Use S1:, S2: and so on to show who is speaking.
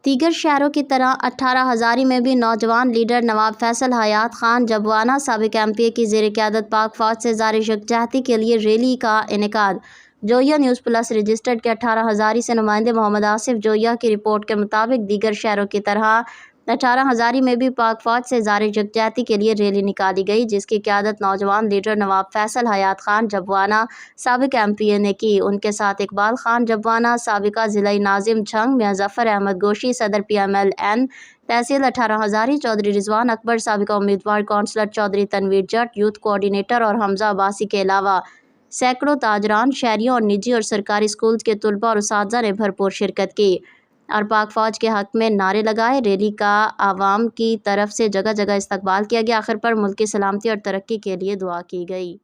S1: دیگر شہروں کی طرح 18 ہزاری میں بھی نوجوان لیڈر نواب فیصل حیات خان جبوانہ سابق ایم پی اے کی زیر قیادت پاک فوج سے اظہار یکجہتی کے لیے ریلی کا انعقاد۔ جوئیہ نیوز پلس رجسٹرڈ کے 18 ہزاری سے نمائندے محمد آصف جوئیہ کی رپورٹ کے مطابق دیگر شہروں کی طرح 18 ہزاری میں بھی پاک فوج سے اظہار یکجہتی کے لیے ریلی نکالی گئی، جس کی قیادت نوجوان لیڈر نواب فیصل حیات خان جبوانہ سابق ایم پی اے نے کی۔ ان کے ساتھ اقبال خان جبوانہ، سابقہ ضلعی ناظم جھنگ، میاں ظفر احمد گوشی، صدر پی ایم ایل این تحصیل 18 ہزاری، چودھری رضوان اکبر، سابقہ امیدوار کونسلر چودھری تنویر جٹ، یوتھ کوآرڈینیٹر اور حمزہ عباسی کے علاوہ سینکڑوں تاجران، شہریوں اور نجی اور سرکاری اسکولز کے طلباء اور اساتذہ نے بھرپور شرکت کی اور پاک فوج کے حق میں نعرے لگائے۔ ریلی کا عوام کی طرف سے جگہ جگہ استقبال کیا گیا۔ آخر پر ملک کی سلامتی اور ترقی کے لیے دعا کی گئی۔